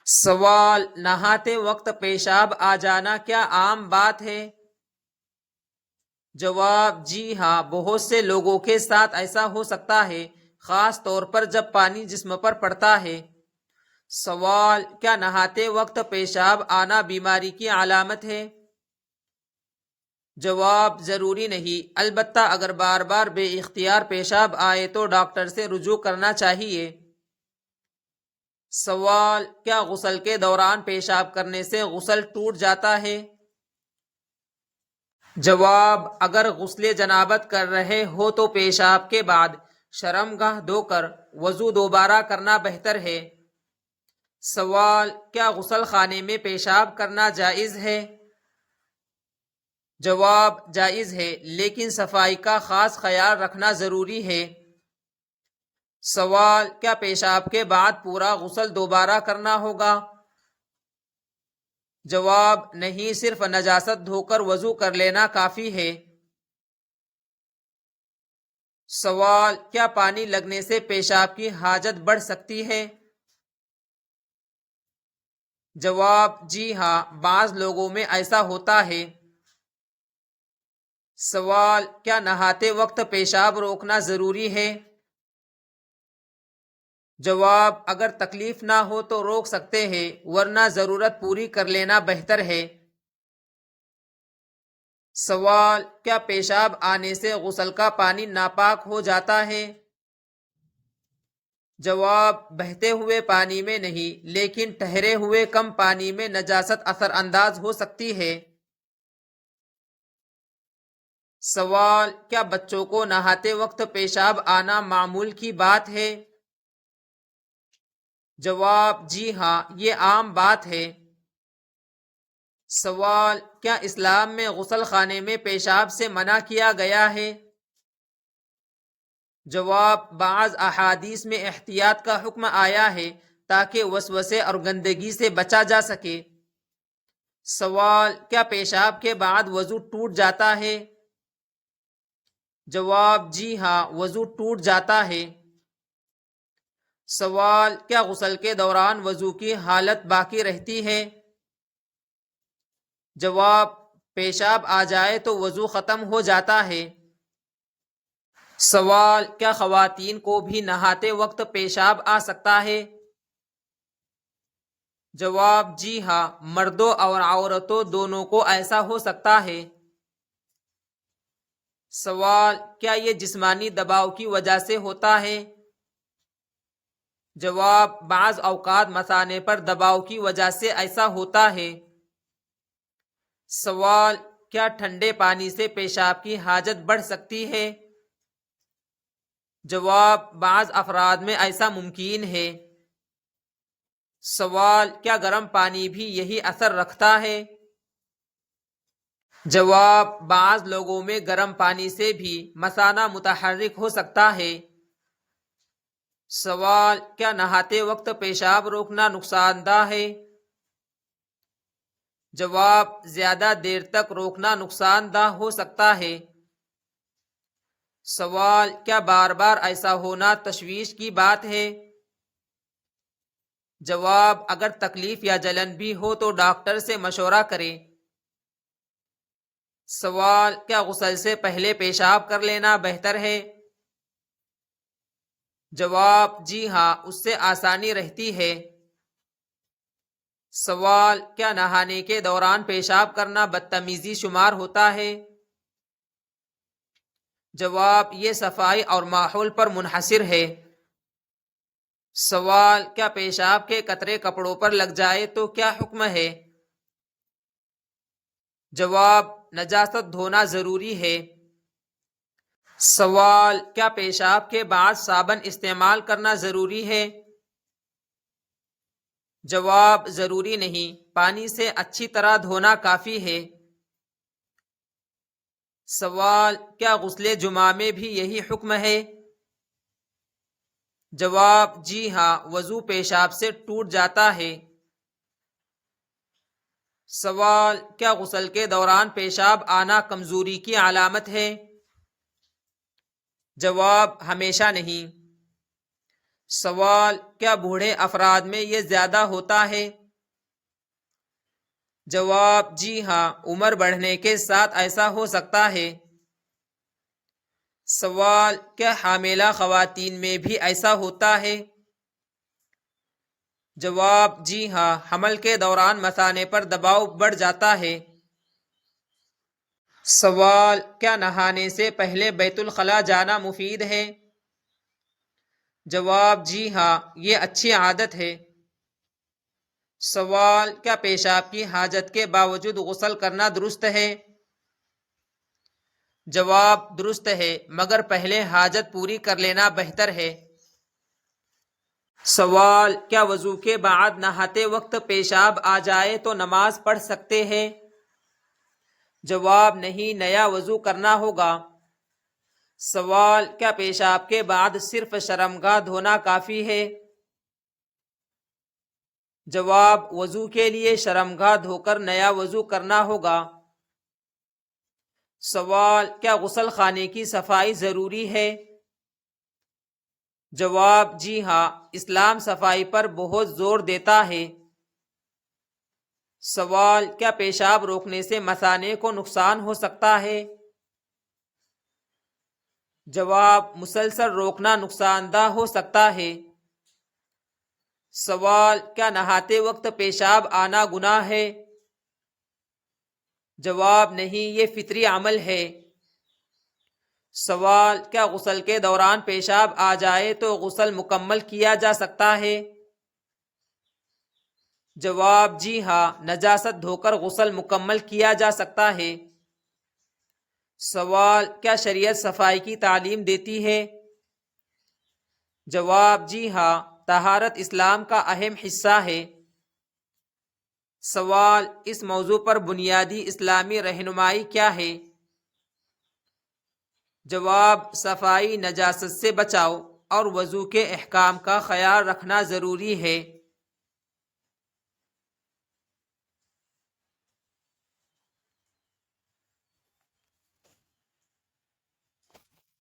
سوال: نہاتے وقت پیشاب آ جانا کیا عام بات ہے؟ جواب: جی ہاں، بہت سے لوگوں کے ساتھ ایسا ہو سکتا ہے، خاص طور پر جب پانی جسم پر پڑتا ہے۔ سوال: کیا نہاتے وقت پیشاب آنا بیماری کی علامت ہے؟ جواب: ضروری نہیں، البتہ اگر بار بار بے اختیار پیشاب آئے تو ڈاکٹر سے رجوع کرنا چاہیے۔ سوال: کیا غسل کے دوران پیشاب کرنے سے غسل ٹوٹ جاتا ہے؟ جواب: اگر غسل جنابت کر رہے ہو تو پیشاب کے بعد شرمگاہ دھو کر وضو دوبارہ کرنا بہتر ہے۔ سوال: کیا غسل خانے میں پیشاب کرنا جائز ہے؟ جواب: جائز ہے، لیکن صفائی کا خاص خیال رکھنا ضروری ہے۔ سوال: کیا پیشاب کے بعد پورا غسل دوبارہ کرنا ہوگا؟ جواب: نہیں، صرف نجاست دھو کر وضو کر لینا کافی ہے۔ سوال: کیا پانی لگنے سے پیشاب کی حاجت بڑھ سکتی ہے؟ جواب: جی ہاں، بعض لوگوں میں ایسا ہوتا ہے۔ سوال: کیا نہاتے وقت پیشاب روکنا ضروری ہے؟ جواب: اگر تکلیف نہ ہو تو روک سکتے ہیں، ورنہ ضرورت پوری کر لینا بہتر ہے۔ سوال: کیا پیشاب آنے سے غسل کا پانی ناپاک ہو جاتا ہے؟ جواب: بہتے ہوئے پانی میں نہیں، لیکن ٹھہرے ہوئے کم پانی میں نجاست اثر انداز ہو سکتی ہے۔ سوال: کیا بچوں کو نہاتے وقت پیشاب آنا معمول کی بات ہے؟ جواب: جی ہاں، یہ عام بات ہے۔ سوال: کیا اسلام میں غسل خانے میں پیشاب سے منع کیا گیا ہے؟ جواب: بعض احادیث میں احتیاط کا حکم آیا ہے تاکہ وسوسے اور گندگی سے بچا جا سکے۔ سوال: کیا پیشاب کے بعد وضو ٹوٹ جاتا ہے؟ جواب: جی ہاں، وضو ٹوٹ جاتا ہے۔ سوال: کیا غسل کے دوران وضو کی حالت باقی رہتی ہے؟ جواب: پیشاب آ جائے تو وضو ختم ہو جاتا ہے۔ سوال: کیا خواتین کو بھی نہاتے وقت پیشاب آ سکتا ہے؟ جواب: جی ہاں، مردوں اور عورتوں دونوں کو ایسا ہو سکتا ہے۔ سوال: کیا یہ جسمانی دباؤ کی وجہ سے ہوتا ہے؟ جواب: بعض اوقات مثانے پر دباؤ کی وجہ سے ایسا ہوتا ہے۔ سوال: کیا ٹھنڈے پانی سے پیشاب کی حاجت بڑھ سکتی ہے؟ جواب: بعض افراد میں ایسا ممکن ہے۔ سوال: کیا گرم پانی بھی یہی اثر رکھتا ہے؟ جواب: بعض لوگوں میں گرم پانی سے بھی مثانہ متحرک ہو سکتا ہے۔ سوال: کیا نہاتے وقت پیشاب روکنا نقصان دہ ہے؟ جواب: زیادہ دیر تک روکنا نقصان دہ ہو سکتا ہے۔ سوال: کیا بار بار ایسا ہونا تشویش کی بات ہے؟ جواب: اگر تکلیف یا جلن بھی ہو تو ڈاکٹر سے مشورہ کریں۔ سوال: کیا غسل سے پہلے پیشاب کر لینا بہتر ہے؟ جواب: جی ہاں، اس سے آسانی رہتی ہے۔ سوال: کیا نہانے کے دوران پیشاب کرنا بدتمیزی شمار ہوتا ہے؟ جواب: یہ صفائی اور ماحول پر منحصر ہے۔ سوال: کیا پیشاب کے قطرے کپڑوں پر لگ جائے تو کیا حکم ہے؟ جواب: نجاست دھونا ضروری ہے۔ سوال: کیا پیشاب کے بعد صابن استعمال کرنا ضروری ہے؟ جواب: ضروری نہیں، پانی سے اچھی طرح دھونا کافی ہے۔ سوال: کیا غسل جمعہ میں بھی یہی حکم ہے؟ جواب: جی ہاں، وضو پیشاب سے ٹوٹ جاتا ہے۔ سوال: کیا غسل کے دوران پیشاب آنا کمزوری کی علامت ہے؟ جواب: ہمیشہ نہیں۔ سوال: کیا بوڑھے افراد میں یہ زیادہ ہوتا ہے؟ جواب: جی ہاں، عمر بڑھنے کے ساتھ ایسا ہو سکتا ہے۔ سوال: کیا حاملہ خواتین میں بھی ایسا ہوتا ہے؟ جواب: جی ہاں، حمل کے دوران مثانے پر دباؤ بڑھ جاتا ہے۔ سوال: کیا نہانے سے پہلے بیت الخلاء جانا مفید ہے؟ جواب: جی ہاں، یہ اچھی عادت ہے۔ سوال: کیا پیشاب کی حاجت کے باوجود غسل کرنا درست ہے؟ جواب: درست ہے، مگر پہلے حاجت پوری کر لینا بہتر ہے۔ سوال: کیا وضو کے بعد نہاتے وقت پیشاب آ جائے تو نماز پڑھ سکتے ہیں؟ جواب: نہیں، نیا وضو کرنا ہوگا۔ سوال: کیا پیشاب کے بعد صرف شرمگاہ دھونا کافی ہے؟ جواب: وضو کے لیے شرمگاہ دھو کر نیا وضو کرنا ہوگا۔ سوال: کیا غسل خانے کی صفائی ضروری ہے؟ جواب: جی ہاں، اسلام صفائی پر بہت زور دیتا ہے۔ سوال: کیا پیشاب روکنے سے مثانے کو نقصان ہو سکتا ہے؟ جواب: مسلسل روکنا نقصان دہ ہو سکتا ہے۔ سوال: کیا نہاتے وقت پیشاب آنا گناہ ہے؟ جواب: نہیں، یہ فطری عمل ہے۔ سوال: کیا غسل کے دوران پیشاب آ جائے تو غسل مکمل کیا جا سکتا ہے؟ جواب: جی ہاں، نجاست دھو کر غسل مکمل کیا جا سکتا ہے۔ سوال: کیا شریعت صفائی کی تعلیم دیتی ہے؟ جواب: جی ہاں، طہارت اسلام کا اہم حصہ ہے۔ سوال: اس موضوع پر بنیادی اسلامی رہنمائی کیا ہے؟ جواب: صفائی، نجاست سے بچاؤ اور وضو کے احکام کا خیال رکھنا ضروری ہے۔